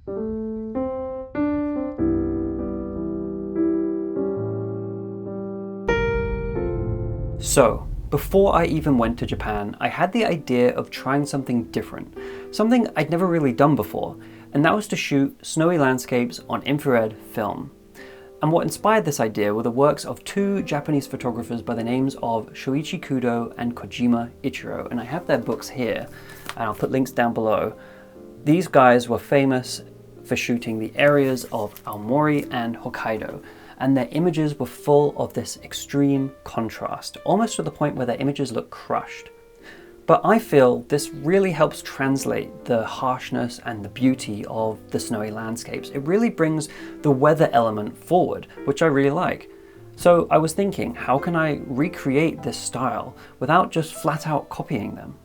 So, before I even went to Japan, I had the idea of trying something different, something I'd never really done before, and that was to shoot snowy landscapes on infrared film. And what inspired this idea were the works of two Japanese photographers by the names of Shoichi Kudo and Kojima Ichiro, and I have their books here, and I'll put links down below. These guys were famous for shooting the areas of Aomori and Hokkaido, and their images were full of this extreme contrast, almost to the point where their images look crushed. But I feel this really helps translate the harshness and the beauty of the snowy landscapes. It really brings the weather element forward, which I really like. So I was thinking, how can I recreate this style without just flat out copying them?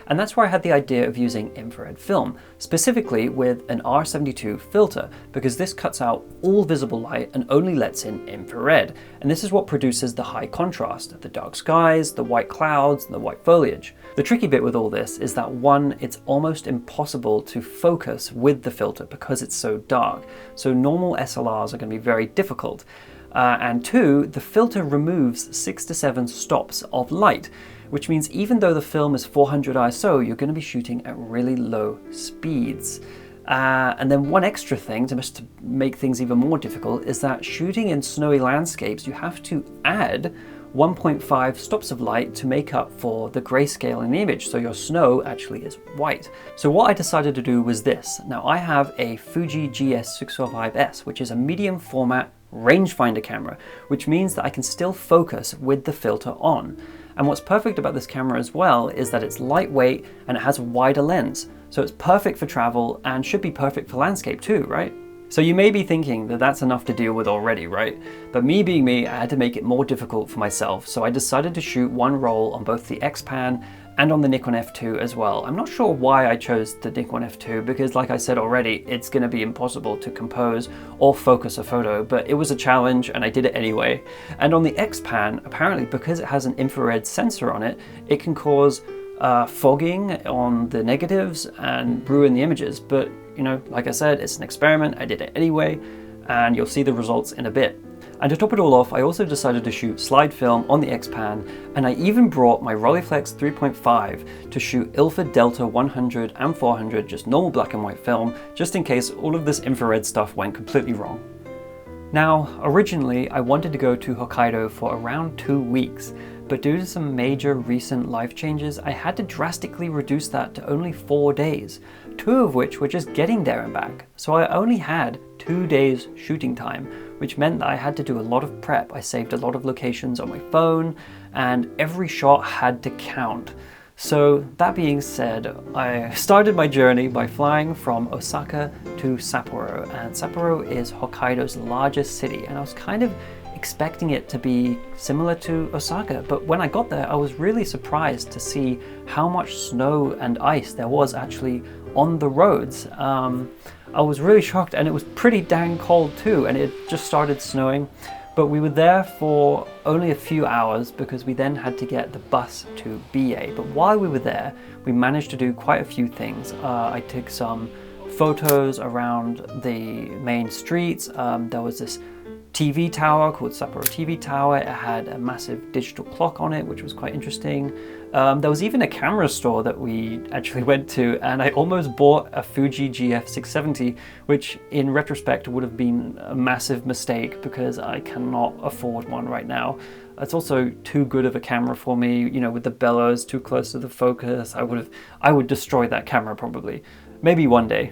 And that's where I had the idea of using infrared film, specifically with an R72 filter, because this cuts out all visible light and only lets in infrared. And this is what produces the high contrast, the dark skies, the white clouds, and the white foliage. The tricky bit with all this is that one, it's almost impossible to focus with the filter because it's so dark. So normal SLRs are going to be very difficult. And two, the filter removes 6 to 7 stops of light, which means even though the film is 400 ISO, you're going to be shooting at really low speeds. And then one extra thing, just to make things even more difficult, is that shooting in snowy landscapes, you have to add 1.5 stops of light to make up for the grayscale in the image, so your snow actually is white. So what I decided to do was this. Now I have a Fuji GS605S, which is a medium format rangefinder camera, which means that I can still focus with the filter on. And what's perfect about this camera as well is that it's lightweight and it has a wider lens. So it's perfect for travel and should be perfect for landscape too, right? So you may be thinking that that's enough to deal with already, right? But me being me, I had to make it more difficult for myself. So I decided to shoot one roll on both the X-Pan and on the Nikon F2 as well. I'm not sure why I chose the Nikon F2 because, like I said already, it's going to be impossible to compose or focus a photo, but it was a challenge and I did it anyway. And on the X-Pan, apparently because it has an infrared sensor on it, it can cause fogging on the negatives and ruin the images. But you know, like I said, it's an experiment, I did it anyway, and you'll see the results in a bit. And to top it all off, I also decided to shoot slide film on the X-Pan, and I even brought my Rolleiflex 3.5 to shoot Ilford Delta 100 and 400, just normal black and white film, just in case all of this infrared stuff went completely wrong. Now, originally I wanted to go to Hokkaido for around 2 weeks, but due to some major recent life changes, I had to drastically reduce that to only 4 days, 2 of which were just getting there and back. So I only had 2 days shooting time, which meant that I had to do a lot of prep. I saved a lot of locations on my phone, and every shot had to count. So that being said, I started my journey by flying from Osaka to Sapporo, and Sapporo is Hokkaido's largest city, and I was kind of expecting it to be similar to Osaka, but when I got there I was really surprised to see how much snow and ice there was actually on the roads. I was really shocked, and it was pretty dang cold too, and it just started snowing. But we were there for only a few hours because we then had to get the bus to Biei. But while we were there, we managed to do quite a few things. I took some photos around the main streets. There was this TV tower called Sapporo TV Tower. It had a massive digital clock on it, which was quite interesting. There was even a camera store that we actually went to, and I almost bought a Fuji GF670, which in retrospect would have been a massive mistake because I cannot afford one right now. It's also too good of a camera for me, you know, with the bellows too close to the focus. I would destroy that camera probably. Maybe one day.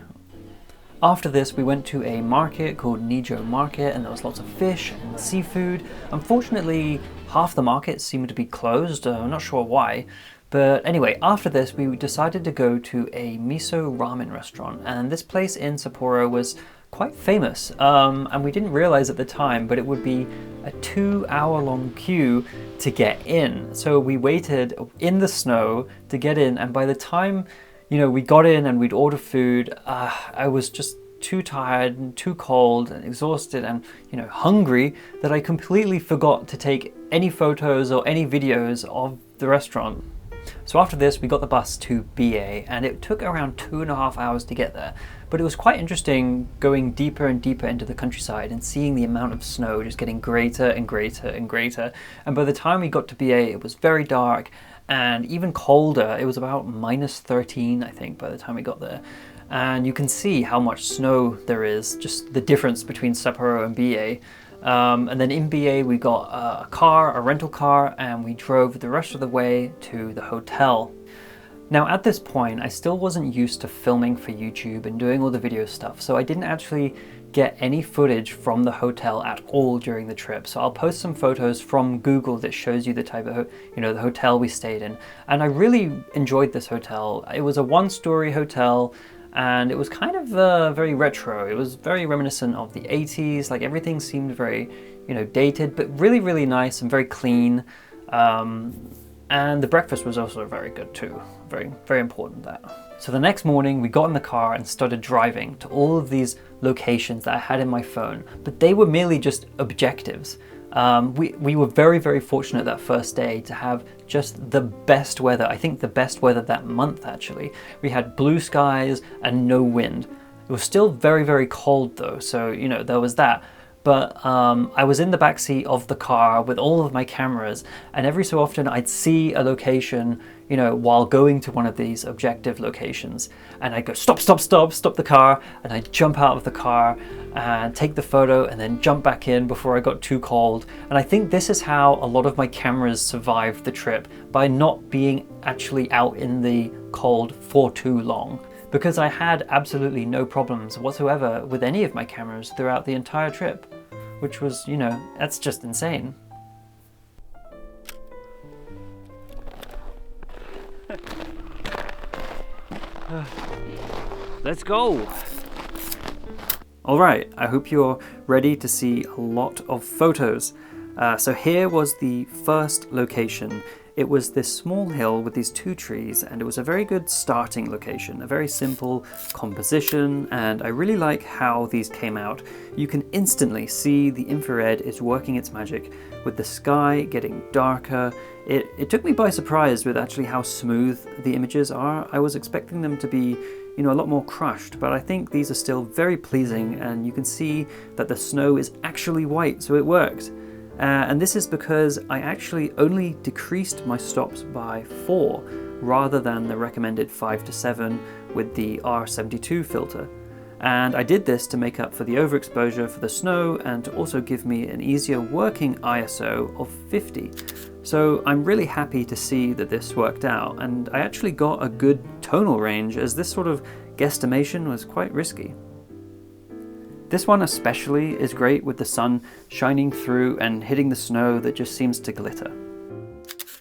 After this, we went to a market called Nijo Market, and there was lots of fish and seafood. Unfortunately, half the market seemed to be closed. I'm not sure why. But anyway, after this, we decided to go to a miso ramen restaurant. And this place in Sapporo was quite famous. And we didn't realize at the time, but it would be a 2-hour-long queue to get in. So we waited in the snow to get in, and by the time we got in and we'd order food, I was just too tired and too cold and exhausted and hungry that I completely forgot to take any photos or any videos of the restaurant. So after this, we got the bus to Biei, and it took around 2.5 hours to get there. But it was quite interesting going deeper and deeper into the countryside and seeing the amount of snow just getting greater and greater and greater. And by the time we got to Biei, it was very dark and even colder. It was about -13, I think, by the time we got there. And you can see how much snow there is, just the difference between Sapporo and Biei. And then in Biei we got a rental car, and we drove the rest of the way to the hotel. Now at this point, I still wasn't used to filming for YouTube and doing all the video stuff, so I didn't actually get any footage from the hotel at all during the trip. So I'll post some photos from Google that shows you the type of, the hotel we stayed in. And I really enjoyed this hotel. It was a 1-story hotel, and it was kind of very retro. It was very reminiscent of the 80s. Like everything seemed very, dated, but really, really nice and very clean. And the breakfast was also very good too. Very, very important that. So the next morning we got in the car and started driving to all of these locations that I had in my phone, but they were merely just objectives. We were very, very fortunate that first day to have just the best weather. I think the best weather that month actually. We had blue skies and no wind. It was still very, very cold though, so there was that. But I was in the backseat of the car with all of my cameras, and every so often I'd see a location, while going to one of these objective locations, and I'd go stop the car, and I'd jump out of the car and take the photo and then jump back in before I got too cold. And I think this is how a lot of my cameras survived the trip, by not being actually out in the cold for too long. Because I had absolutely no problems whatsoever with any of my cameras throughout the entire trip, which was, that's just insane. Let's go! Alright, I hope you're ready to see a lot of photos. So here was the first location. It was this small hill with these 2 trees, and it was a very good starting location, a very simple composition, and I really like how these came out. You can instantly see the infrared is working its magic, with the sky getting darker. It took me by surprise with actually how smooth the images are. I was expecting them to be, a lot more crushed, but I think these are still very pleasing, and you can see that the snow is actually white, so it worked. And this is because I actually only decreased my stops by 4 rather than the recommended 5 to 7 with the R72 filter. And I did this to make up for the overexposure for the snow and to also give me an easier working ISO of 50. So I'm really happy to see that this worked out, and I actually got a good tonal range, as this sort of guesstimation was quite risky. This one especially is great with the sun shining through and hitting the snow that just seems to glitter.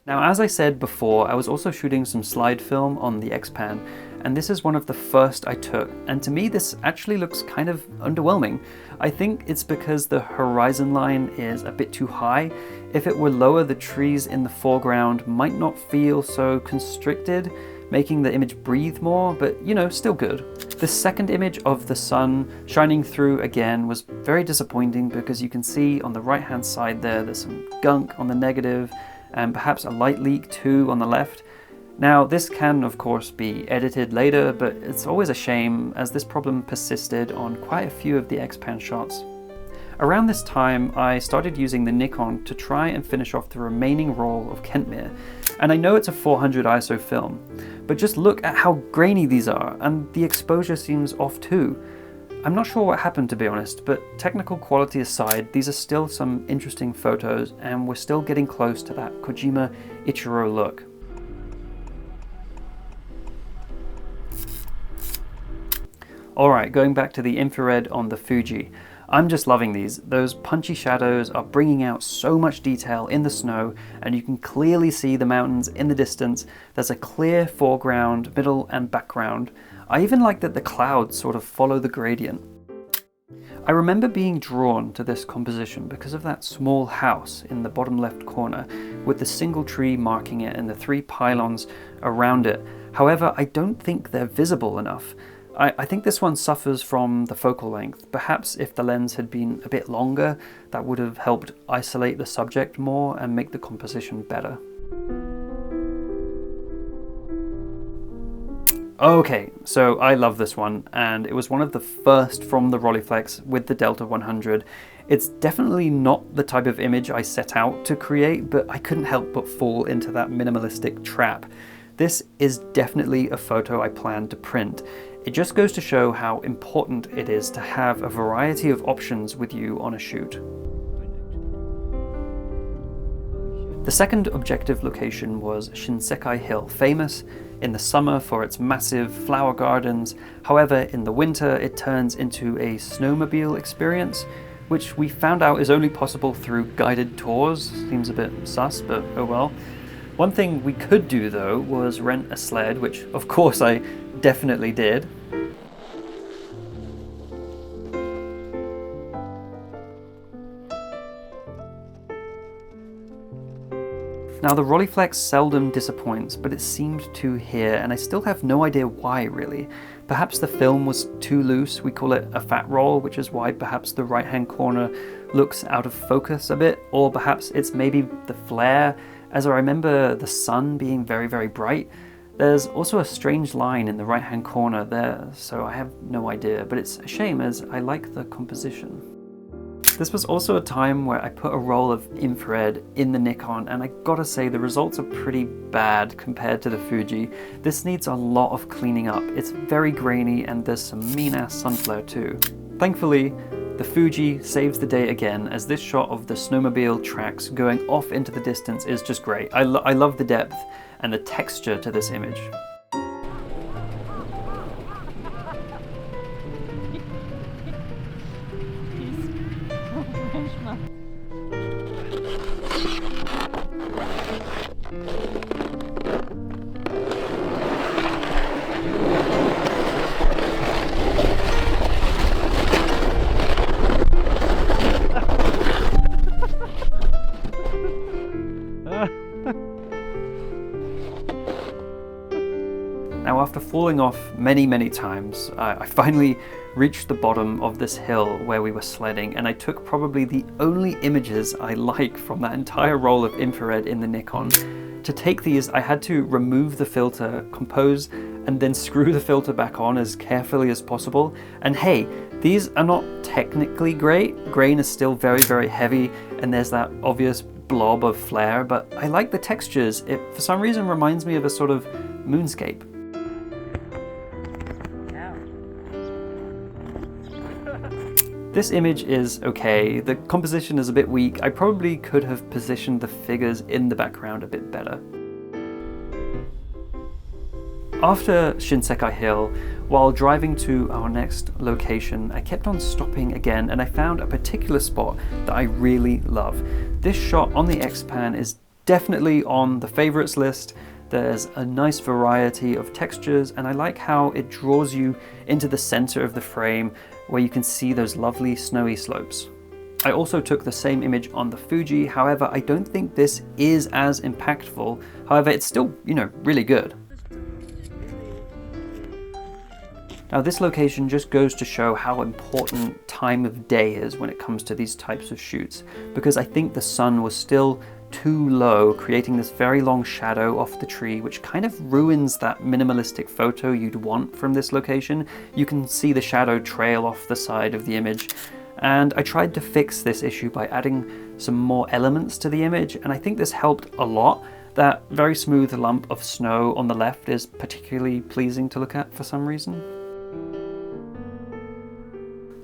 Now, as I said before, I was also shooting some slide film on the X-Pan, and this is one of the first I took, and to me this actually looks kind of underwhelming. I think it's because the horizon line is a bit too high. If it were lower, the trees in the foreground might not feel so constricted, making the image breathe more, but still good. The second image of the sun shining through again was very disappointing, because you can see on the right hand side there's some gunk on the negative and perhaps a light leak too on the left. Now this can of course be edited later, but it's always a shame as this problem persisted on quite a few of the X-Pan shots. Around this time, I started using the Nikon to try and finish off the remaining roll of Kentmere. And I know it's a 400 ISO film, but just look at how grainy these are, and the exposure seems off too. I'm not sure what happened, to be honest, but technical quality aside, these are still some interesting photos, and we're still getting close to that Kojima Ichiro look. Alright, going back to the infrared on the Fuji. I'm just loving these. Those punchy shadows are bringing out so much detail in the snow, and you can clearly see the mountains in the distance. There's a clear foreground, middle and background. I even like that the clouds sort of follow the gradient. I remember being drawn to this composition because of that small house in the bottom left corner with the single tree marking it and the 3 pylons around it. However, I don't think they're visible enough. I think this one suffers from the focal length. Perhaps if the lens had been a bit longer, that would have helped isolate the subject more and make the composition better. Okay, so I love this one, and it was one of the first from the Rolleiflex with the Delta 100. It's definitely not the type of image I set out to create, but I couldn't help but fall into that minimalistic trap. This is definitely a photo I plan to print. It just goes to show how important it is to have a variety of options with you on a shoot. The second objective location was Shinsekai Hill, famous in the summer for its massive flower gardens. However, in the winter it turns into a snowmobile experience, which we found out is only possible through guided tours. Seems a bit sus, but oh well. One thing we could do though was rent a sled, which of course I definitely did. Now the Rolleiflex seldom disappoints, but it seemed to here, and I still have no idea why really. Perhaps the film was too loose, we call it a fat roll, which is why perhaps the right hand corner looks out of focus a bit, or perhaps it's maybe the flare, as I remember the sun being very, very bright. There's also a strange line in the right hand corner there, so I have no idea, but it's a shame as I like the composition. This was also a time where I put a roll of infrared in the Nikon, and I gotta say the results are pretty bad compared to the Fuji. This needs a lot of cleaning up. It's very grainy and there's some mean ass sun flare too. Thankfully, the Fuji saves the day again, as this shot of the snowmobile tracks going off into the distance is just great. I love the depth and the texture to this image. Now, after falling off many times, I finally reached the bottom of this hill where we were sledding, and I took probably the only images I like from that entire roll of infrared in the Nikon. To take these, I had to remove the filter, compose, and then screw the filter back on as carefully as possible. And hey, these are not technically great. Grain is still very heavy, and there's that obvious blob of flare, but I like the textures. It, for some reason, reminds me of a sort of moonscape. This image is okay, the composition is a bit weak. I probably could have positioned the figures in the background a bit better. After Shinsekai Hill, while driving to our next location, I kept on stopping again, and I found a particular spot that I really love. This shot on the X-Pan is definitely on the favorites list. There's a nice variety of textures, and I like how it draws you into the center of the frame where you can see those lovely snowy slopes. I also took the same image on the Fuji, however I don't think this is as impactful. However, it's still, really good. Now this location just goes to show how important time of day is when it comes to these types of shoots, because I think the sun was still too low, creating this very long shadow off the tree, which kind of ruins that minimalistic photo you'd want from this location. You can see the shadow trail off the side of the image, and I tried to fix this issue by adding some more elements to the image, and I think this helped a lot. That very smooth lump of snow on the left is particularly pleasing to look at for some reason.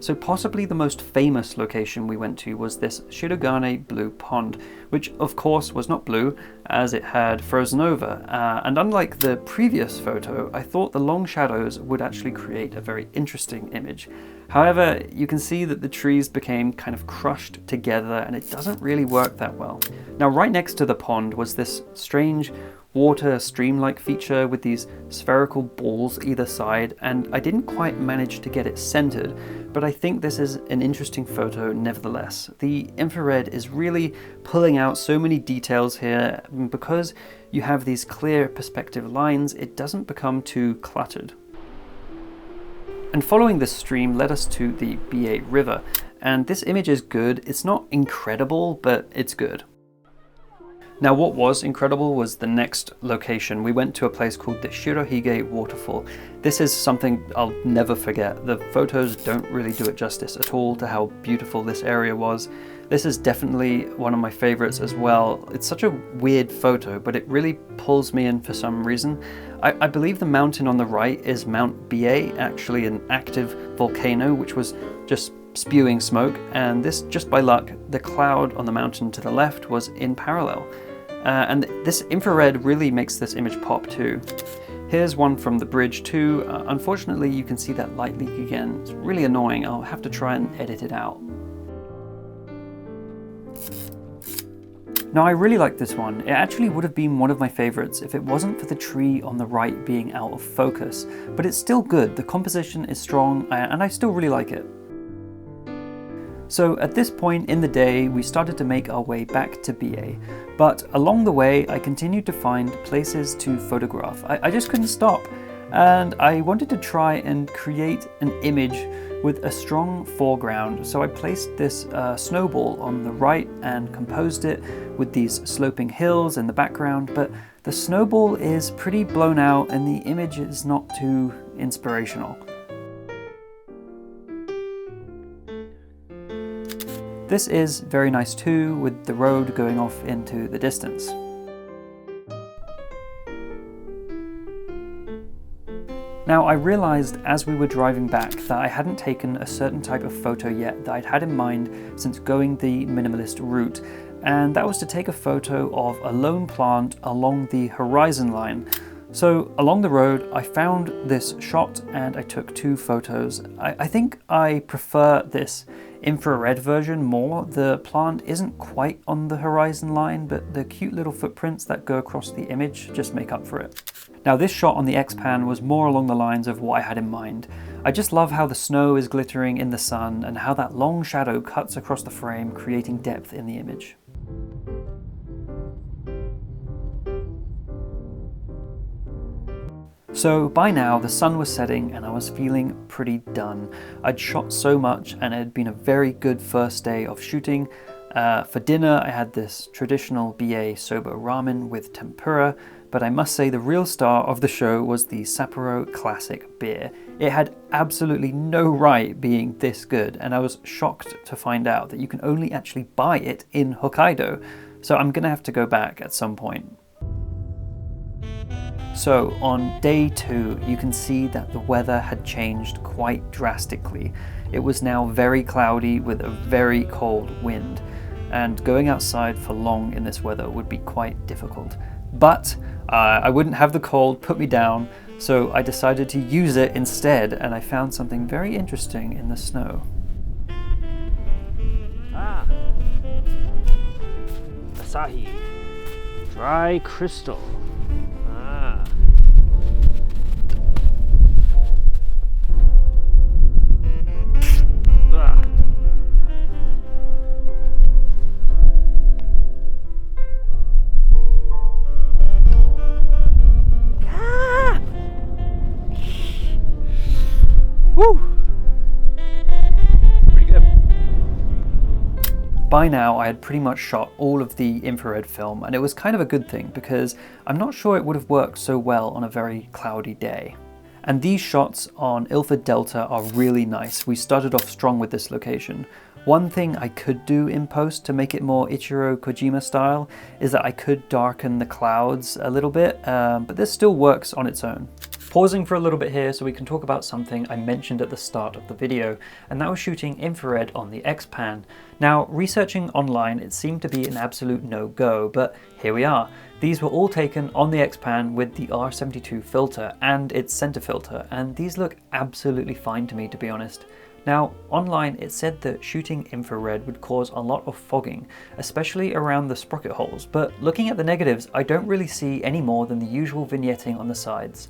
So possibly the most famous location we went to was this Shirogane Blue Pond, which of course was not blue as it had frozen over. And unlike the previous photo, I thought the long shadows would actually create a very interesting image. However, you can see that the trees became kind of crushed together and it doesn't really work that well. Now right next to the pond was this strange water stream-like feature with these spherical balls either side, and I didn't quite manage to get it centered, but I think this is an interesting photo nevertheless. The infrared is really pulling out so many details here, and because you have these clear perspective lines, it doesn't become too cluttered. And following this stream led us to the Biei River, and this image is good. It's not incredible, but it's good. Now what was incredible was the next location. We went to a place called the Shirohige Waterfall. This is something I'll never forget. The photos don't really do it justice at all to how beautiful this area was. This is definitely one of my favorites as well. It's such a weird photo, but it really pulls me in for some reason. I believe the mountain on the right is Mount Biei, actually an active volcano which was just spewing smoke, and this, just by luck, the cloud on the mountain to the left was in parallel. And this infrared really makes this image pop too. Here's one from the bridge too. Unfortunately, you can see that light leak again. It's really annoying. I'll have to try and edit it out. Now I really like this one. It actually would have been one of my favorites if it wasn't for the tree on the right being out of focus, but it's still good. The composition is strong and I still really like it. So at this point in the day, we started to make our way back to Biei, but along the way, I continued to find places to photograph. I just couldn't stop, and I wanted to try and create an image with a strong foreground. So I placed this snowball on the right and composed it with these sloping hills in the background, but the snowball is pretty blown out and the image is not too inspirational. This is very nice too, with the road going off into the distance. Now I realized as we were driving back that I hadn't taken a certain type of photo yet that I'd had in mind since going the minimalist route, and that was to take a photo of a lone plant along the horizon line. So along the road I found this shot and I took 2 photos. I think I prefer this infrared version more. The plant isn't quite on the horizon line, but the cute little footprints that go across the image just make up for it. Now this shot on the X-Pan was more along the lines of what I had in mind. I just love how the snow is glittering in the sun and how that long shadow cuts across the frame, creating depth in the image. So by now the sun was setting and I was feeling pretty done. I'd shot so much and it had been a very good first day of shooting. For dinner I had this traditional Biei soba ramen with tempura, but I must say the real star of the show was the Sapporo Classic beer. It had absolutely no right being this good, and I was shocked to find out that you can only actually buy it in Hokkaido, so I'm gonna have to go back at some point. So on day 2, you can see that the weather had changed quite drastically. It was now very cloudy with a very cold wind, and going outside for long in this weather would be quite difficult. But I wouldn't have the cold put me down, so I decided to use it instead, and I found something very interesting in the snow. Asahi. Dry crystal. By now I had pretty much shot all of the infrared film, and it was kind of a good thing because I'm not sure it would have worked so well on a very cloudy day. And these shots on Ilford Delta are really nice. We started off strong with this location. One thing I could do in post to make it more Ichiro Kojima style is that I could darken the clouds a little bit, but this still works on its own. Pausing for a little bit here so we can talk about something I mentioned at the start of the video, and that was shooting infrared on the X-Pan. Now, researching online, it seemed to be an absolute no-go, but here we are. These were all taken on the X-Pan with the R72 filter and its center filter, and these look absolutely fine to me, to be honest. Now, online it said that shooting infrared would cause a lot of fogging, especially around the sprocket holes, but looking at the negatives, I don't really see any more than the usual vignetting on the sides.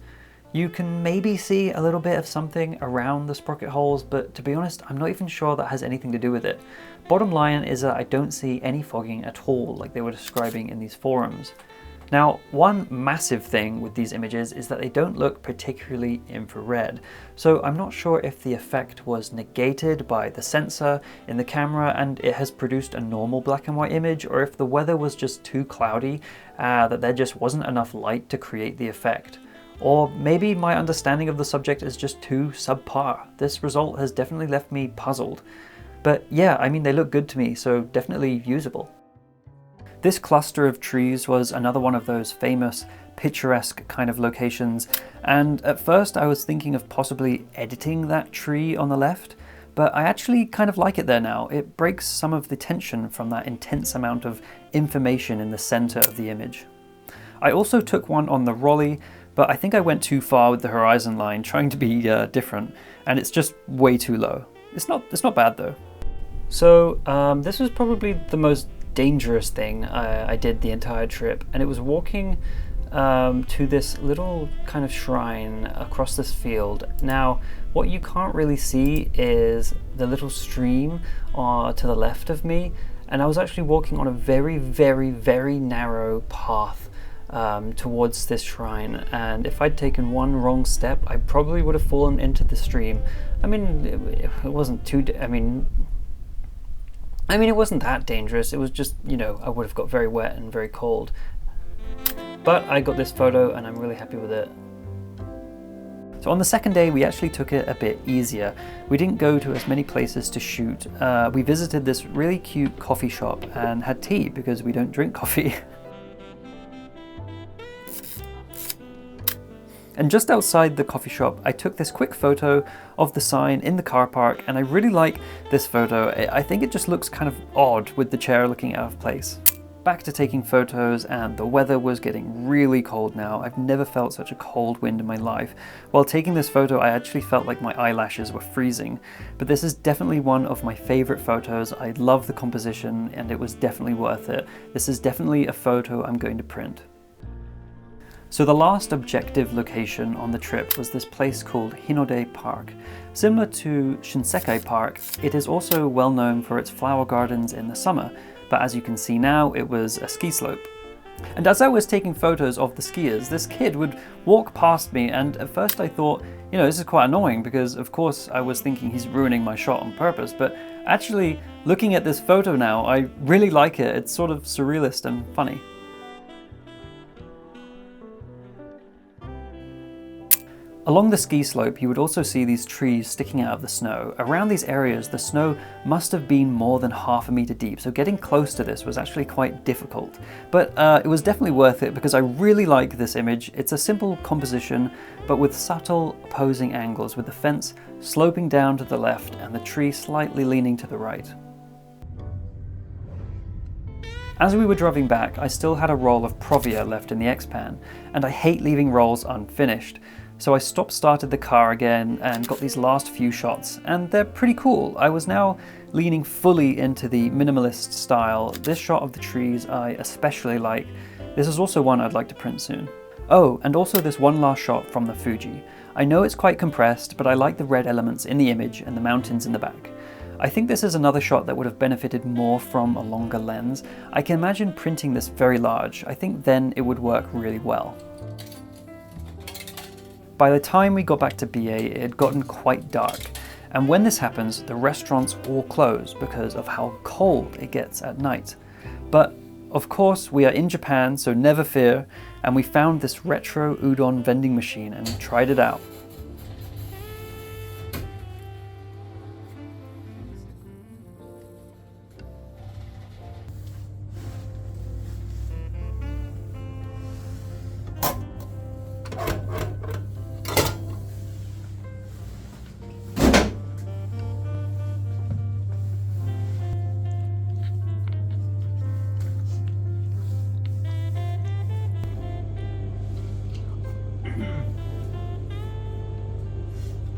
You can maybe see a little bit of something around the sprocket holes, but to be honest, I'm not even sure that has anything to do with it. Bottom line is that I don't see any fogging at all, like they were describing in these forums. Now, one massive thing with these images is that they don't look particularly infrared, so I'm not sure if the effect was negated by the sensor in the camera and it has produced a normal black and white image, or if the weather was just too cloudy that there just wasn't enough light to create the effect. Or maybe my understanding of the subject is just too subpar. This result has definitely left me puzzled. But yeah, I mean, they look good to me, so definitely usable. This cluster of trees was another one of those famous picturesque kind of locations, and at first I was thinking of possibly editing that tree on the left, but I actually kind of like it there now. It breaks some of the tension from that intense amount of information in the center of the image. I also took one on the Raleigh, but I think I went too far with the horizon line trying to be different, and it's just way too low. It's not bad though. So this was probably the most dangerous thing I did the entire trip, and it was walking to this little kind of shrine across this field. Now, what you can't really see is the little stream to the left of me, and I was actually walking on a very, very, very narrow path towards this shrine, and if I'd taken one wrong step, I probably would have fallen into the stream. I mean, it wasn't too, I mean, it wasn't that dangerous. It was just, you know, I would have got very wet and very cold. But I got this photo and I'm really happy with it. So on the second day, we actually took it a bit easier. We didn't go to as many places to shoot. We visited this really cute coffee shop and had tea because we don't drink coffee. And just outside the coffee shop, I took this quick photo of the sign in the car park, and I really like this photo. I think it just looks kind of odd with the chair looking out of place. Back to taking photos, and the weather was getting really cold now. I've never felt such a cold wind in my life. While taking this photo, I actually felt like my eyelashes were freezing. But this is definitely one of my favorite photos. I love the composition, and it was definitely worth it. This is definitely a photo I'm going to print. So the last objective location on the trip was this place called Hinode Park. Similar to Shinsekai Park, it is also well known for its flower gardens in the summer, but as you can see now, it was a ski slope. And as I was taking photos of the skiers, this kid would walk past me, and at first I thought, you know, this is quite annoying because of course I was thinking he's ruining my shot on purpose, but actually looking at this photo now, I really like it. It's sort of surrealist and funny. Along the ski slope, you would also see these trees sticking out of the snow. Around these areas, the snow must have been more than half a meter deep, so getting close to this was actually quite difficult. But it was definitely worth it because I really like this image. It's a simple composition, but with subtle opposing angles, with the fence sloping down to the left and the tree slightly leaning to the right. As we were driving back, I still had a roll of Provia left in the X-Pan, and I hate leaving rolls unfinished. So I started the car again and got these last few shots, and they're pretty cool. I was now leaning fully into the minimalist style. This shot of the trees I especially like. This is also one I'd like to print soon. Oh, and also this one last shot from the Fuji. I know it's quite compressed, but I like the red elements in the image and the mountains in the back. I think this is another shot that would have benefited more from a longer lens. I can imagine printing this very large. I think then it would work really well. By the time we got back to Biei, it had gotten quite dark, and when this happens, the restaurants all close because of how cold it gets at night. But of course, we are in Japan, so never fear, and we found this retro udon vending machine and tried it out.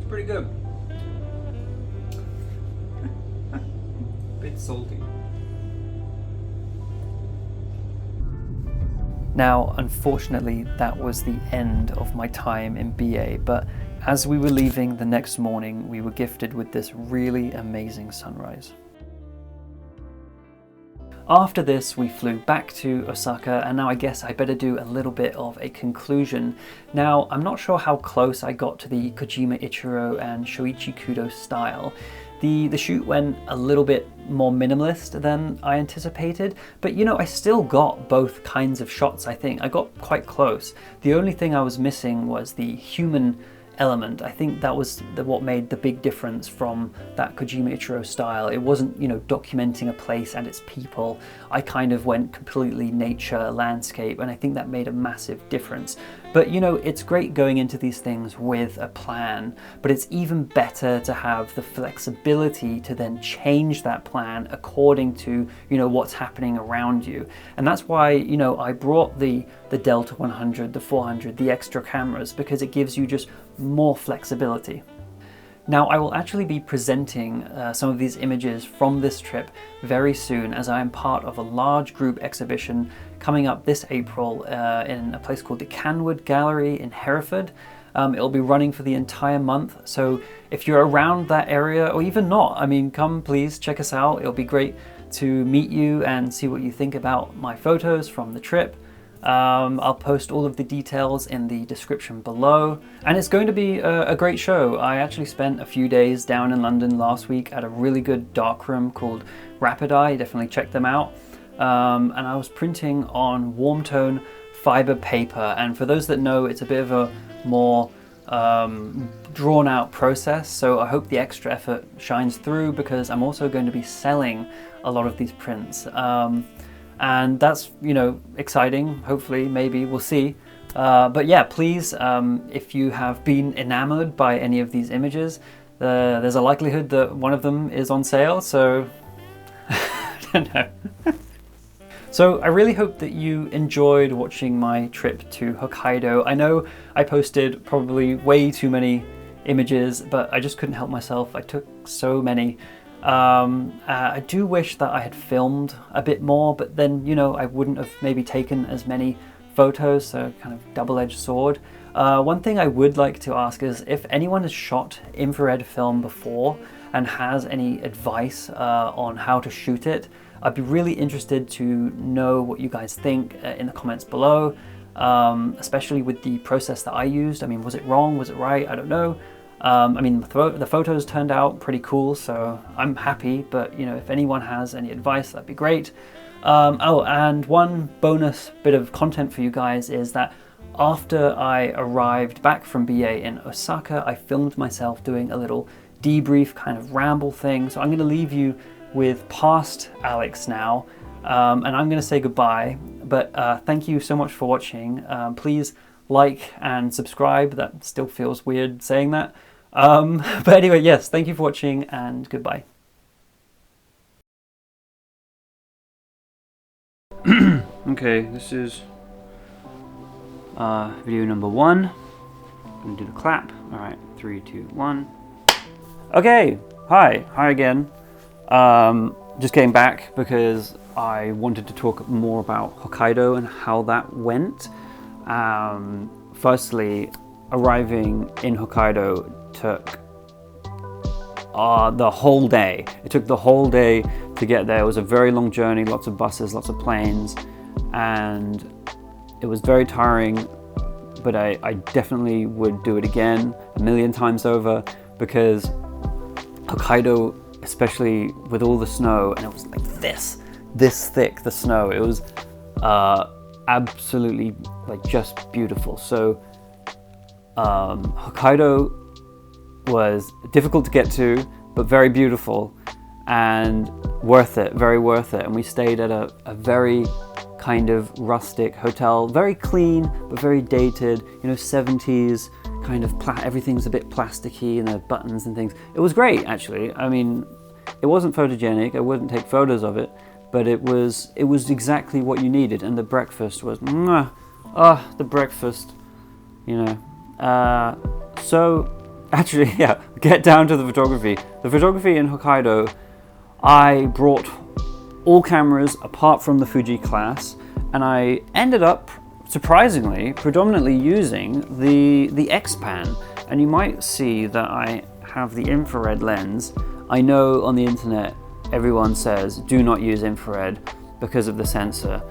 Pretty good. Bit salty. Now, unfortunately, that was the end of my time in Biei, but as we were leaving the next morning, we were gifted with this really amazing sunrise. After this, we flew back to Osaka, and now I guess I better do a little bit of a conclusion. Now, I'm not sure how close I got to the Kojima Ichiro and Shoichi Kudo style. The shoot went a little bit more minimalist than I anticipated, but you know, I still got both kinds of shots, I think. I got quite close. The only thing I was missing was the human element. I think that was what made the big difference from that Kojima Ichiro style. It wasn't, you know, documenting a place and its people. I kind of went completely nature, landscape, and I think that made a massive difference. But you know, it's great going into these things with a plan, but it's even better to have the flexibility to then change that plan according to, you know, what's happening around you. And that's why, you know, I brought the Delta 100, the 400, the extra cameras, because it gives you just more flexibility. Now, I will actually be presenting some of these images from this trip very soon, as I am part of a large group exhibition coming up this April in a place called the Canwood Gallery in Hereford. It'll be running for the entire month, so if you're around that area, or even not, I mean, come please check us out. It'll be great to meet you and see what you think about my photos from the trip. I'll post all of the details in the description below, and it's going to be a great show. I actually spent a few days down in London last week at a really good darkroom called Rapid Eye. Definitely check them out. And I was printing on warm tone fiber paper, and for those that know, it's a bit of a more drawn out process, so I hope the extra effort shines through, because I'm also going to be selling a lot of these prints. And that's, you know, exciting. Hopefully, maybe, we'll see. But yeah, please, if you have been enamored by any of these images, there's a likelihood that one of them is on sale, so I don't know. So I really hope that you enjoyed watching my trip to Hokkaido. I know I posted probably way too many images, but I just couldn't help myself. I took so many. I do wish that I had filmed a bit more, but then, you know, I wouldn't have maybe taken as many photos, so kind of double-edged sword. One thing I would like to ask is if anyone has shot infrared film before and has any advice on how to shoot it, I'd be really interested to know what you guys think in the comments below, especially with the process that I used. I mean, was it wrong? Was it right? I don't know. I mean, the photos turned out pretty cool, so I'm happy, but you know, if anyone has any advice, that'd be great. Oh, and one bonus bit of content for you guys is that after I arrived back from Biei in Osaka, I filmed myself doing a little debrief kind of ramble thing, so I'm going to leave you with past Alex now, and I'm going to say goodbye, but thank you so much for watching. Please like and subscribe. That still feels weird saying that. But anyway, yes, thank you for watching and goodbye. Okay, this is video number 1. I'm gonna do the clap. All right, 3, 2, 1. Okay, hi again. Just came back because I wanted to talk more about Hokkaido and how that went. Firstly, arriving in Hokkaido took the whole day. It took the whole day to get there. It was a very long journey, lots of buses, lots of planes, and it was very tiring, but I definitely would do it again a million times over, because Hokkaido, especially with all the snow, and it was like this thick, the snow, it was absolutely like just beautiful. So Hokkaido was difficult to get to, but very beautiful and worth it, very worth it. And we stayed at a very kind of rustic hotel, very clean but very dated, you know, 70s kind of everything's a bit plasticky and the buttons and things. It was great, actually. I mean, it wasn't photogenic, I wouldn't take photos of it, but it was exactly what you needed. And the breakfast was the breakfast, you know. So actually, yeah, get down to the photography. The photography in Hokkaido, I brought all cameras apart from the Fuji class, and I ended up surprisingly predominantly using the X-Pan. And you might see that I have the infrared lens. I know on the internet everyone says do not use infrared, because of the sensor.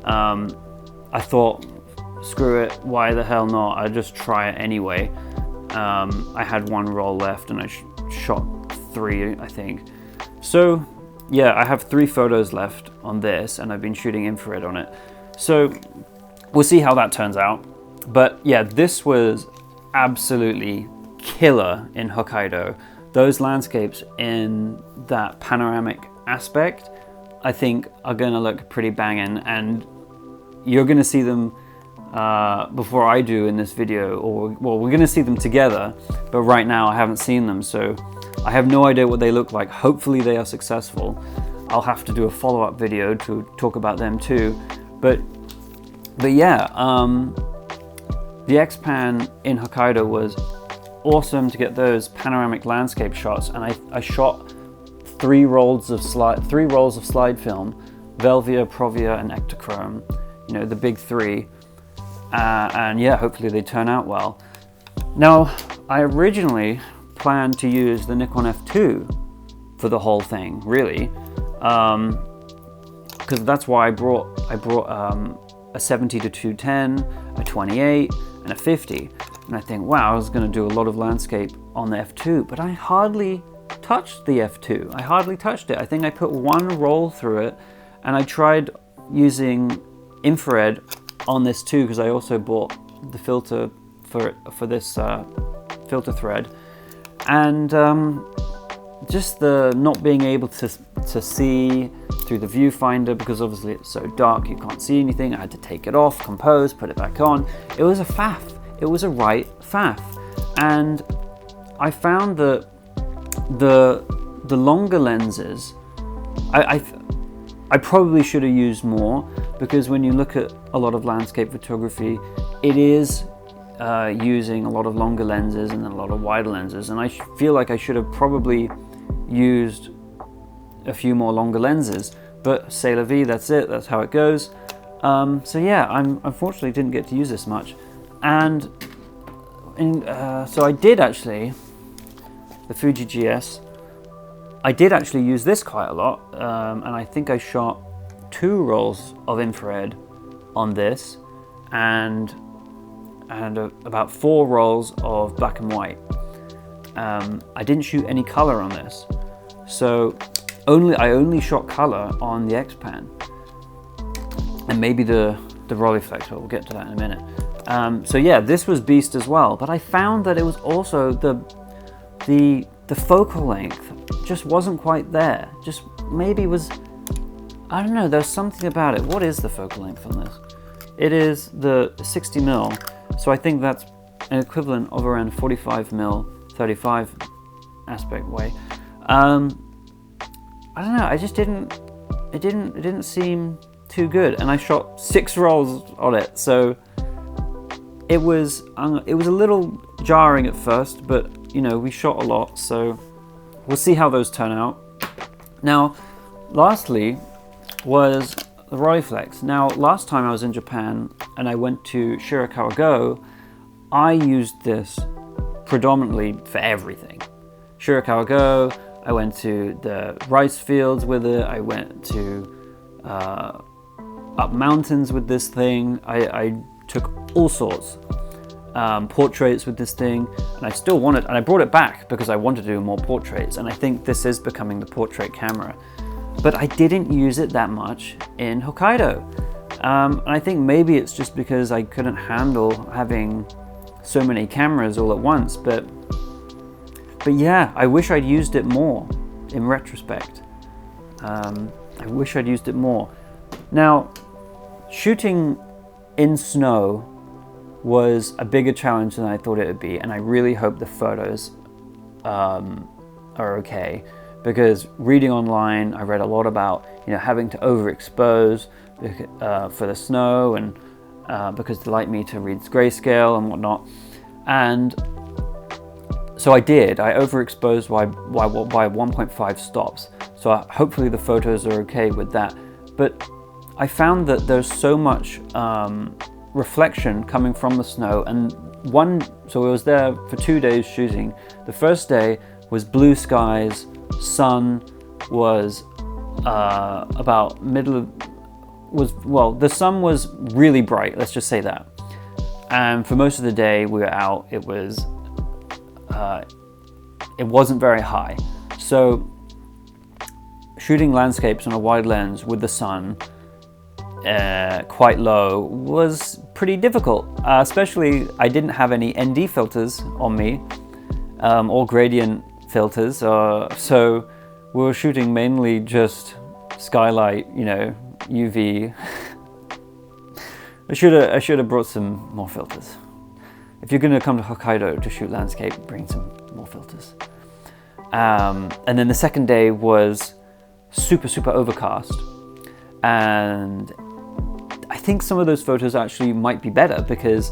I thought, screw it, why the hell not? I'll just try it anyway. I had one roll left and I shot 3, I think. So yeah, I have 3 photos left on this, and I've been shooting infrared on it. So we'll see how that turns out. But yeah, this was absolutely killer in Hokkaido. Those landscapes in that panoramic aspect, I think, are gonna look pretty banging, and you're gonna see them before I do in this video, or well, we're gonna see them together, but right now I haven't seen them, so I have no idea what they look like. Hopefully they are successful. I'll have to do a follow-up video to talk about them too. But yeah, the X-Pan in Hokkaido was awesome to get those panoramic landscape shots, and I shot 3 rolls of slide film, Velvia, Provia, and Ektachrome. You know, the big 3. And yeah, hopefully they turn out well. Now, I originally planned to use the Nikon F2 for the whole thing, really, because that's why I brought a 70 to 210, a 28, and a 50. And I think, wow, I was going to do a lot of landscape on the F2, but I hardly touched the F2. I hardly touched it. I think I put 1 roll through it, and I tried using infrared on this too, because I also bought the filter for this filter thread, and just the not being able to see through the viewfinder, because obviously it's so dark you can't see anything. I had to take it off, compose, put it back on. It was a faff. It was a right faff. And I found that the longer lenses, I probably should have used more, because when you look at a lot of landscape photography, it is using a lot of longer lenses and a lot of wider lenses, and I feel like I should have probably used a few more longer lenses, but c'est la vie, that's it, that's how it goes. So yeah, I unfortunately didn't get to use this much, and so I did actually, the Fuji GS, I did actually use this quite a lot, and I think I shot 2 rolls of infrared on this, and about 4 rolls of black and white. I didn't shoot any color on this, so I only shot color on the X-Pan, and maybe the Rolleiflex, but we'll get to that in a minute. So yeah, this was beast as well, but I found that it was also the focal length just wasn't quite there. Just maybe was, I don't know, there's something about it. What is the focal length on this? It is the 60mm, so I think that's an equivalent of around 45mm, 35 aspect way. I don't know, it didn't seem too good, and I shot 6 rolls on it, so it was a little jarring at first, but you know, we shot a lot, so we'll see how those turn out. Now, lastly was the Rolleiflex. Now, last time I was in Japan and I went to Shirakawa Go, I used this predominantly for everything. Shirakawa Go, I went to the rice fields with it, I went to up mountains with this thing, I took all sorts. Portraits with this thing, and I still wanted, and I brought it back because I wanted to do more portraits, and I think this is becoming the portrait camera, but I didn't use it that much in Hokkaido, and I think maybe it's just because I couldn't handle having so many cameras all at once, but yeah, I wish I'd used it more in retrospect. I wish I'd used it more. Now, shooting in snow was a bigger challenge than I thought it would be, and I really hope the photos are okay, because reading online I read a lot about, you know, having to overexpose for the snow, and because they like me to read grayscale and whatnot, and so I overexposed by 1.5 stops, so hopefully the photos are okay with that. But I found that there's so much reflection coming from the snow, and so I was there for 2 days shooting. The first day was blue skies, sun was about middle was, well, the sun was really bright, let's just say that. And for most of the day we were out, it wasn't very high. So shooting landscapes on a wide lens with the sun quite low was pretty difficult, especially I didn't have any ND filters on me, or gradient filters, so we were shooting mainly just skylight, you know, UV. I should have brought some more filters. If you're gonna come to Hokkaido to shoot landscape, bring some more filters. And then the second day was super overcast, and I think some of those photos actually might be better because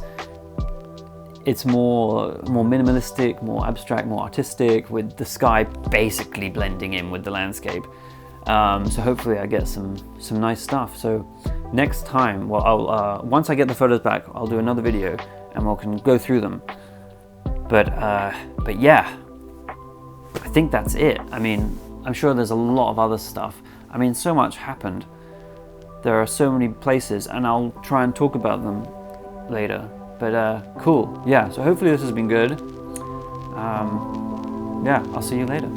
it's more minimalistic, more abstract, more artistic, with the sky basically blending in with the landscape. So hopefully I get some nice stuff. So next time, well, I'll once I get the photos back, I'll do another video and we can go through them. But yeah, I think that's it. I mean, I'm sure there's a lot of other stuff. I mean, so much happened. There are so many places, and I'll try and talk about them later. But cool, yeah, so hopefully this has been good. Yeah, I'll see you later.